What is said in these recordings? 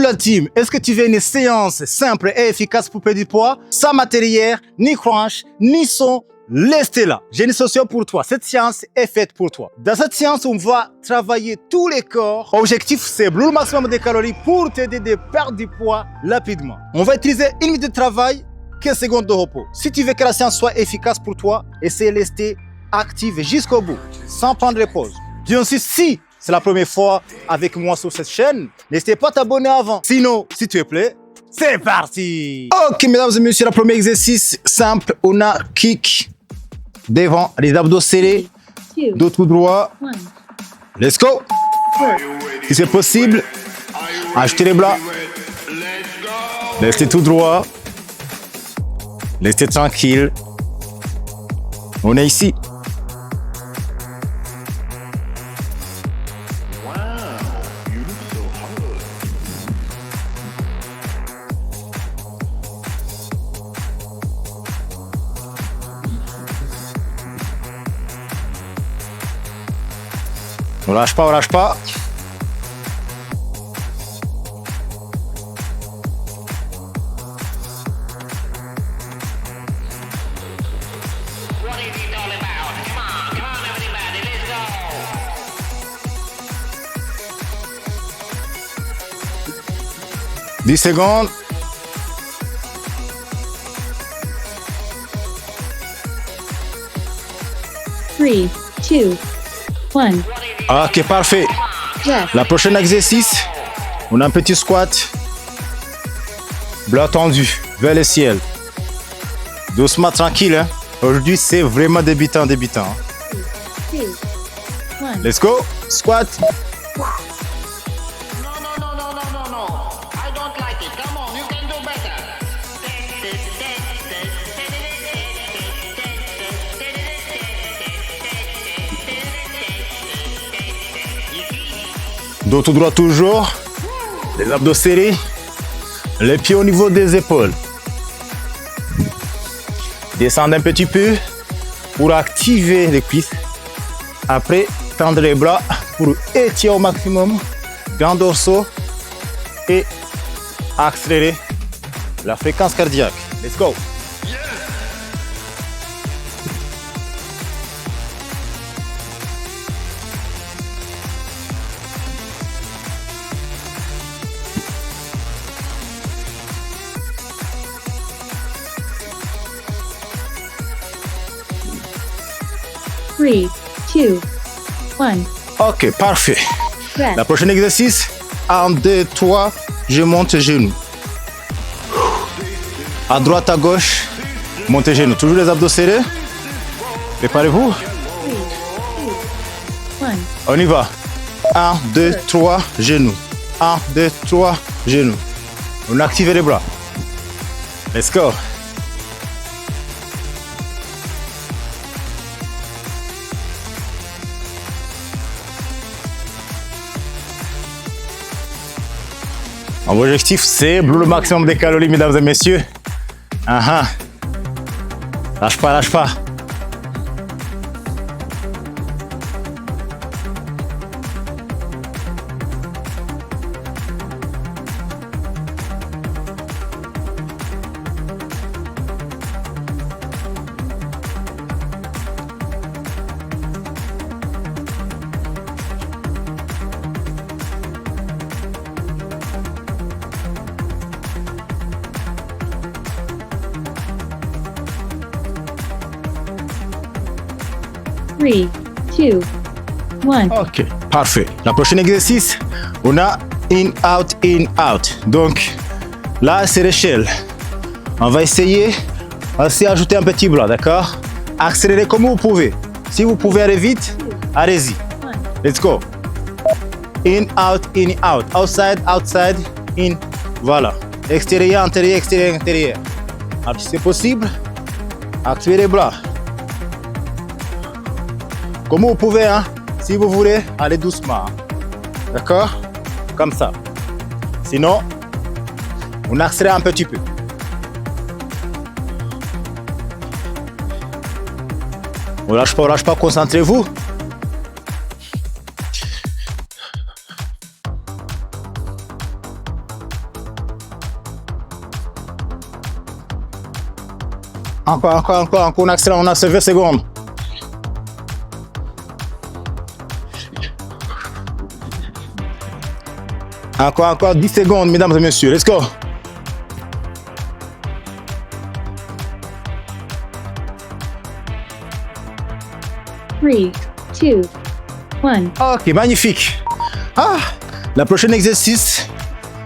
la team, est-ce que tu veux une séance simple et efficace pour perdre du poids, sans matériel, ni crunch, ni son? Restez là, j'ai une solution pour toi. Cette séance est faite pour toi. Dans cette séance, on va travailler tous les corps. L'objectif, c'est brûler le maximum de calories pour t'aider à perdre du poids rapidement. On va utiliser 1 minute de travail, 15 secondes de repos. Si tu veux que la séance soit efficace pour toi, essaie de rester actif jusqu'au bout, sans prendre de pause. Bien sûr, si c'est la première fois avec moi sur cette chaîne, n'hésitez pas à t'abonner avant. Sinon, s'il te plaît, c'est parti. Ok, mesdames et messieurs, le premier exercice simple, on a kick devant, les abdos serrés, dos tout droit. Let's go. Si c'est possible, achetez les bras. Restez tout droit. Restez tranquille. On est ici. On lâche pas, on lâche pas. « 10 secondes. » 3, 2, 1. Ok, parfait. La prochaine exercice, on a un petit squat. Bras tendu vers le ciel. Doucement, tranquille. Hein? Aujourd'hui, c'est vraiment débutant. 2, 1. Let's go. Squat. Dos tout droit toujours, les abdos serrés, les pieds au niveau des épaules. Descendre un petit peu pour activer les cuisses. Après, tendre les bras pour étirer au maximum, grand dorsaux et accélérer la fréquence cardiaque. Let's go. 3, 2, 1. Ok, parfait. Rest. La prochaine exercice, 1, 2, 3, je monte genoux. À droite, à gauche, montez genoux. Toujours les abdos serrés. Préparez-vous. 3, 2, 1. On y va. 1, 2, 3, genoux. 1, 2, 3, genoux. On active les bras. Let's go. Mon objectif, c'est brûler le maximum de calories, mesdames et messieurs. Lâche pas, lâche pas. Three, two, one. Ok, parfait. La prochaine exercice, on a in, out, in, out. Donc, là, c'est l'échelle. On va essayer aussi ajouter un petit bras, d'accord? Accélérez comme vous pouvez. Si vous pouvez aller vite, allez-y. Let's go. In, out, outside, outside, in. Voilà. Extérieur, intérieur, extérieur, intérieur. Alors, si c'est possible, activez les bras. Comme vous pouvez, hein. Si vous voulez, allez doucement. D'accord? Comme ça. Sinon, on accélère un petit peu. On lâche pas, concentrez-vous. Encore. On accélère, on a 20 secondes. Encore 10 secondes, mesdames et messieurs. Let's go. Three, two, one. Ok, magnifique. La prochaine exercice,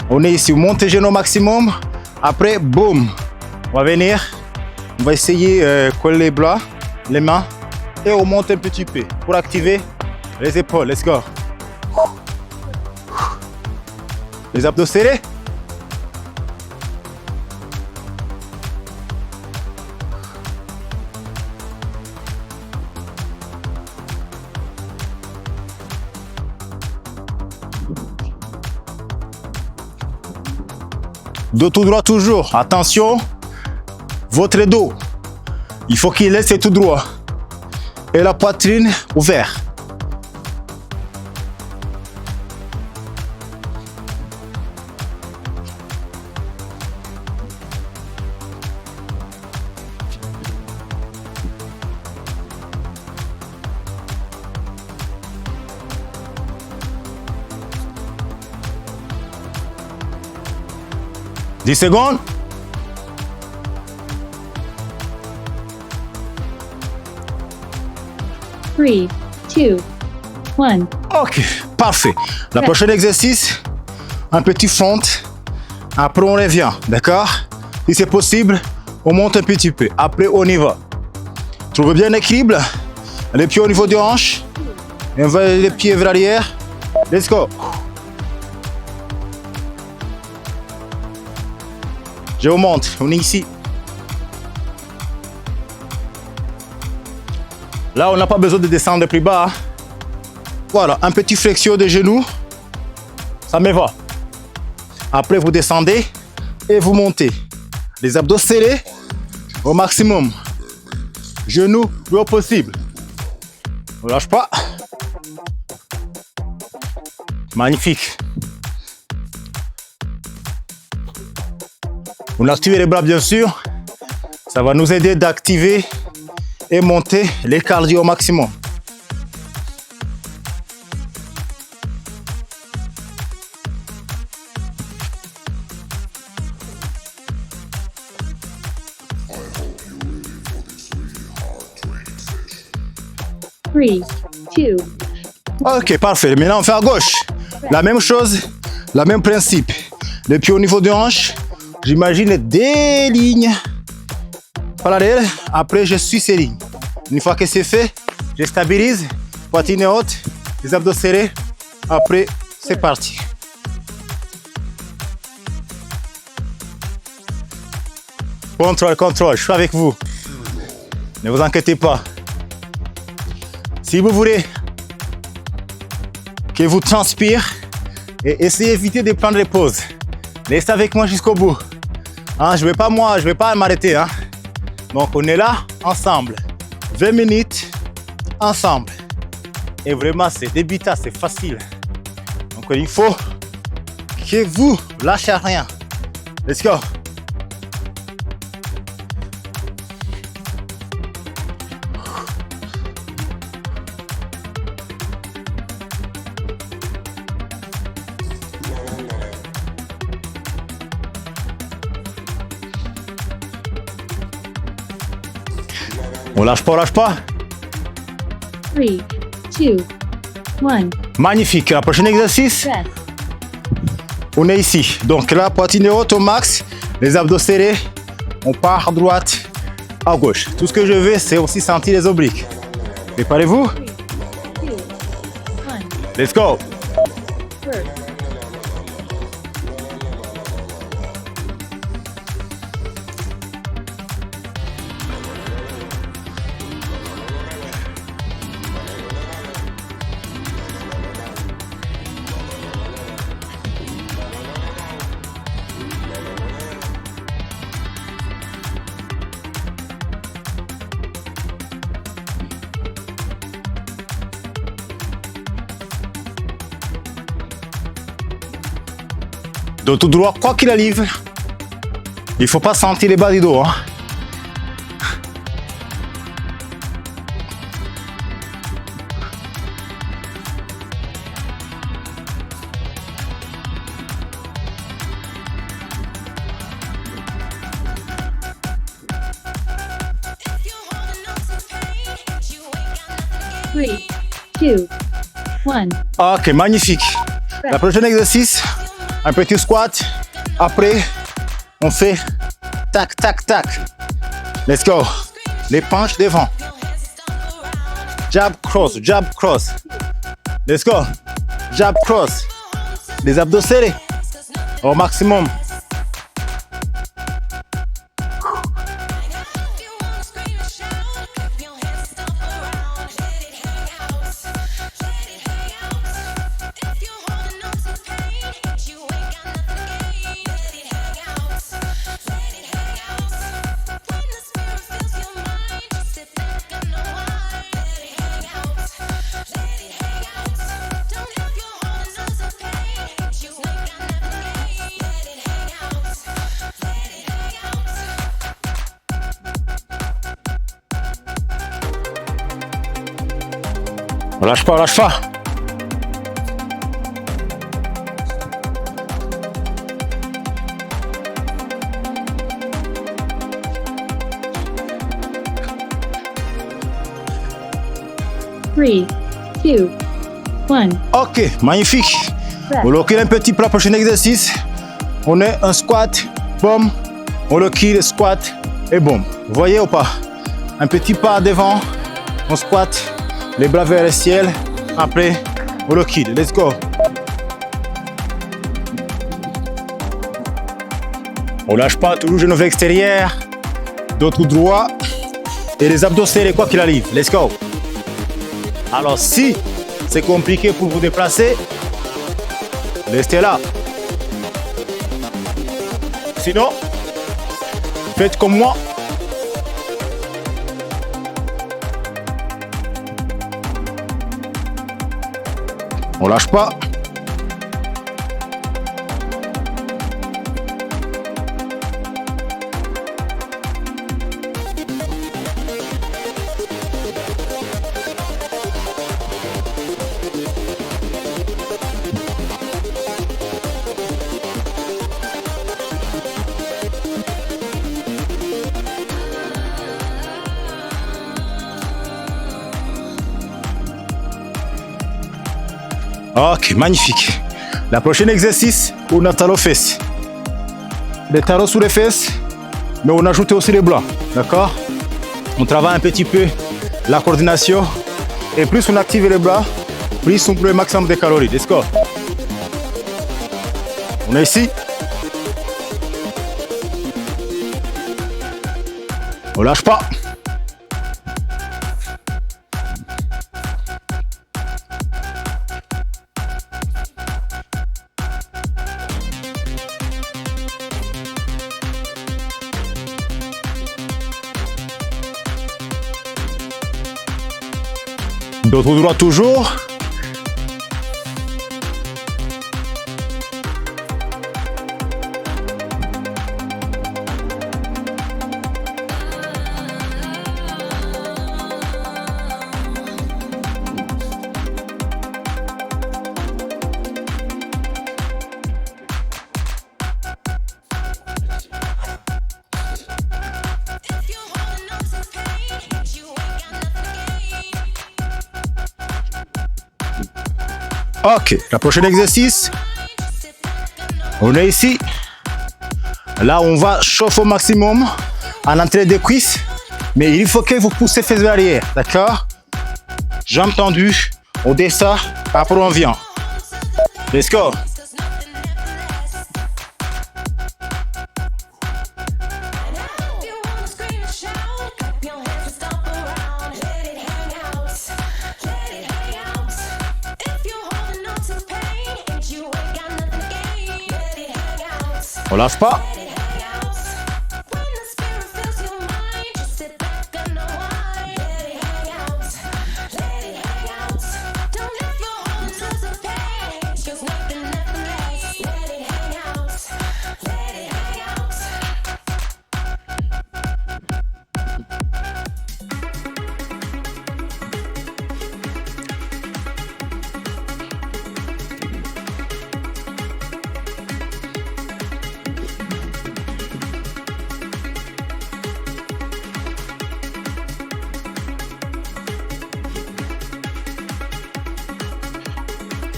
on est ici, on monte les genoux au maximum. Après, boum, on va venir. On va essayer coller les bras, les mains et on monte un petit peu pour activer les épaules. Let's go. Les abdos serrés. Dos tout droit toujours. Attention, votre dos, il faut qu'il laisse tout droit. Et la poitrine ouverte. « 10 secondes. Three, two, one. Ok, parfait. Le prochain exercice, un petit fente. Après, on revient, d'accord? Si c'est possible, on monte un petit peu. Après, on y va. Trouvez bien l'équilibre. Les pieds au niveau des hanches. Et on va les pieds vers l'arrière. Let's go. Je vous montre, on est ici. Là, on n'a pas besoin de descendre plus bas. Voilà, un petit flexion de genoux. Ça me va. Après, vous descendez et vous montez. Les abdos serrés au maximum. Genoux le haut possible. Ne lâche pas. Magnifique. On active les bras bien sûr. Ça va nous aider d'activer et monter les cardio au maximum. Three, two. Ok, parfait. Maintenant, on fait à gauche. La même chose, le même principe. Les pieds au niveau des hanches. J'imagine des lignes parallèles. Après, je suis ces lignes. Une fois que c'est fait, je stabilise. Poitrine haute, les abdos serrés. Après, c'est parti. Contrôle, je suis avec vous. Ne vous inquiétez pas. Si vous voulez que vous transpire, et essayez d'éviter de prendre des pauses. Restez avec moi jusqu'au bout. Hein, je ne vais pas m'arrêter. Hein. Donc, on est là ensemble. 20 minutes ensemble. Et vraiment, c'est débutant, c'est facile. Donc, il faut que vous lâchez rien. Let's go. On lâche pas. 3, 2, 1. Magnifique. Le prochain exercice, Rest. on est ici. Donc là, poitrine haute au max, les abdos serrés. On part à droite, à gauche. Tout ce que je veux, c'est aussi sentir les obliques. Préparez-vous. 3, 2, 1. Let's go. First. Dos tout droit, quoi qu'il arrive, il ne faut pas sentir les bas du dos. Hein. 3, 2, 1. Ok, magnifique. La prochaine exercice, un petit squat. Après, on fait tac, tac, tac. Let's go. Les penches devant. Jab, cross, jab, cross. Let's go. Jab, cross. Les abdos serrés au maximum. Lâche pas, lâche pas. Three, two, one. Ok, magnifique. On recule un petit pour le prochain exercice. On est un squat, boum. On recule, squat et boum. Vous voyez ou pas? Un petit pas devant, on squat. Les bras vers le ciel. Après, on recule. Let's go. On lâche pas, toujours genou extérieur. Dos tout droit. Et les abdos serrés, quoi qu'il arrive. Let's go. Alors, si c'est compliqué pour vous déplacer, restez là. Sinon, faites comme moi. On lâche pas. Ok, magnifique. La prochaine exercice, on a talons fesses. Les talons sous les fesses, mais on ajoute aussi les bras. D'accord? On travaille un petit peu la coordination. Et plus on active les bras, plus on prend le maximum de calories. Let's go. On est ici. On lâche pas. Dos tout droit toujours. Ok, la prochaine exercice, on est ici. Là, on va chauffer au maximum en entrée des cuisses, mais il faut que vous poussez fesses vers l'arrière, d'accord? Jambes tendues, on descend, après on vient. Let's go. On lâche pas.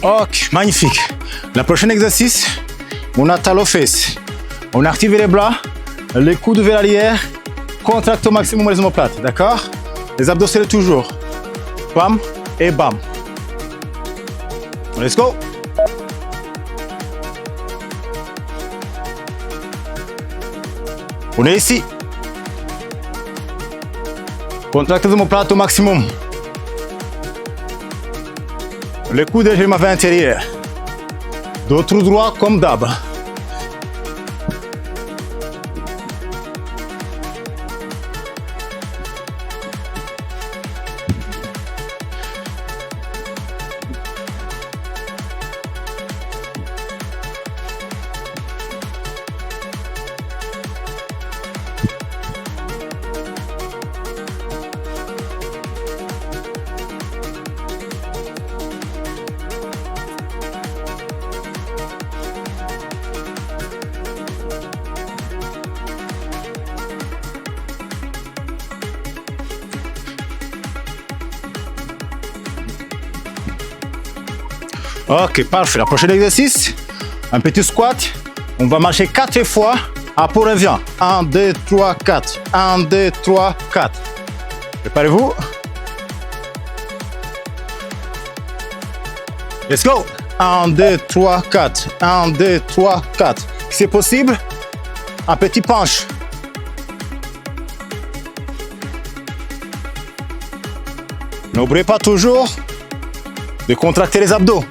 Ok, magnifique. Le prochain exercice, on a talon fesses. On active les bras, les coudes vers l'arrière, contracte au maximum les omoplates, d'accord? Les abdos serrés toujours. Bam et bam. Let's go. On est ici. Contracte les omoplates au maximum. Les coudes légèrement vers l'intérieur. D'autres droits comme d'hab. Ok, parfait. Le prochain exercice, un petit squat. On va marcher 4 fois. Après, on revient. 1, 2, 3, 4. 1, 2, 3, 4. Préparez-vous. Let's go. 1, 2, 3, 4. 1, 2, 3, 4. Si c'est possible, un petit penche. N'oubliez pas toujours de contracter les abdos.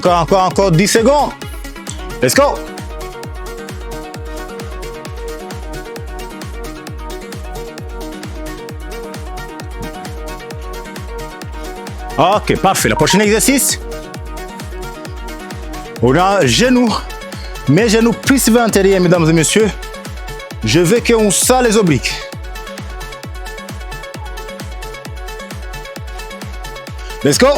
Encore 10 secondes. Let's go. Ok, parfait. Le prochain exercice. On a genoux. Mes genoux plus vers l'intérieur, mesdames et messieurs. Je veux qu'on serre les obliques. Let's go.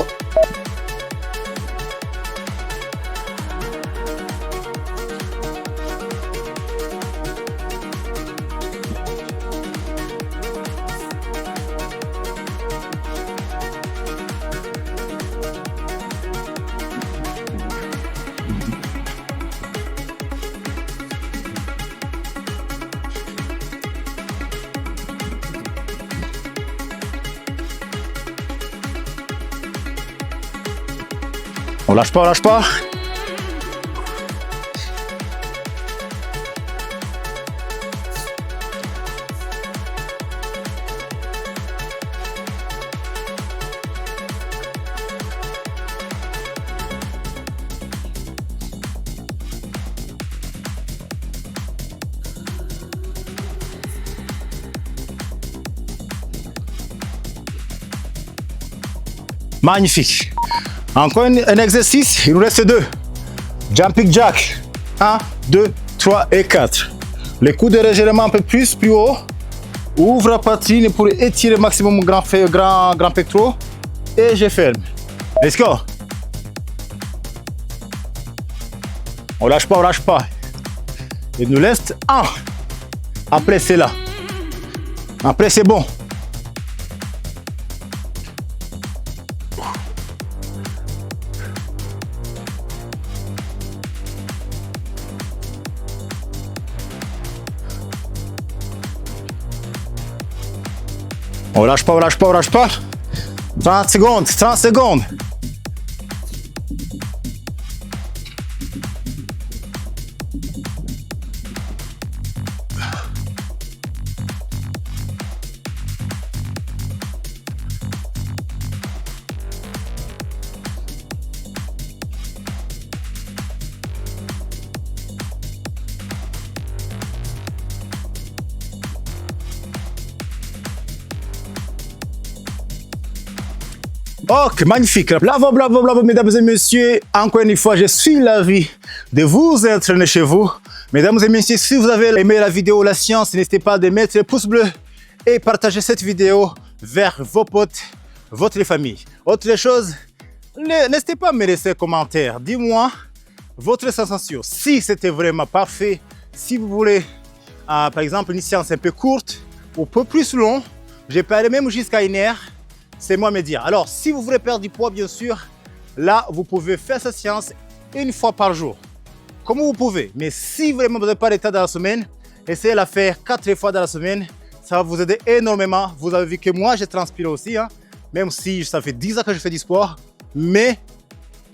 On lâche pas, on lâche pas. Magnifique. Encore un exercice, il nous reste 2. Jumping jack. 1, 2, 3 et 4. Les coudes légèrement un peu plus haut. Ouvre la poitrine pour étirer le maximum grand pectoraux. Et je ferme. Let's go. On lâche pas, on lâche pas. Il nous reste 1. Après c'est là. Après c'est bon. On lâche pas, on lâche pas, on lâche pas. 30 secondes, 30 secondes. Ok, magnifique. Bravo, bravo, bravo, mesdames et messieurs. Encore une fois, je suis l'avis de vous entraîner chez vous. Mesdames et messieurs, si vous avez aimé la vidéo La Science, n'hésitez pas à mettre le pouce bleu et partager cette vidéo vers vos potes, votre famille. Autre chose, n'hésitez pas à me laisser un commentaire. Dis-moi votre sensation. Si c'était vraiment parfait, si vous voulez, par exemple, une séance un peu courte ou un peu plus longue, je peux aller même jusqu'à 1 heure, c'est moi me dire. Alors, si vous voulez perdre du poids, bien sûr, là, vous pouvez faire cette séance 1 fois par jour. Comme vous pouvez. Mais si vraiment vous n'avez pas le temps dans la semaine, essayez de la faire 4 fois dans la semaine. Ça va vous aider énormément. Vous avez vu que moi, j'ai transpiré aussi, hein, même si ça fait 10 ans que je fais du sport. Mais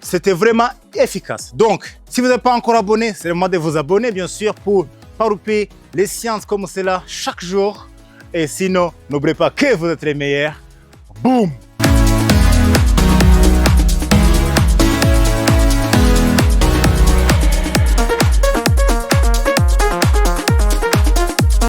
c'était vraiment efficace. Donc, si vous n'êtes pas encore abonné, c'est le moment de vous abonner, bien sûr, pour ne pas louper les séances comme cela chaque jour. Et sinon, n'oubliez pas que vous êtes les meilleurs. Boum!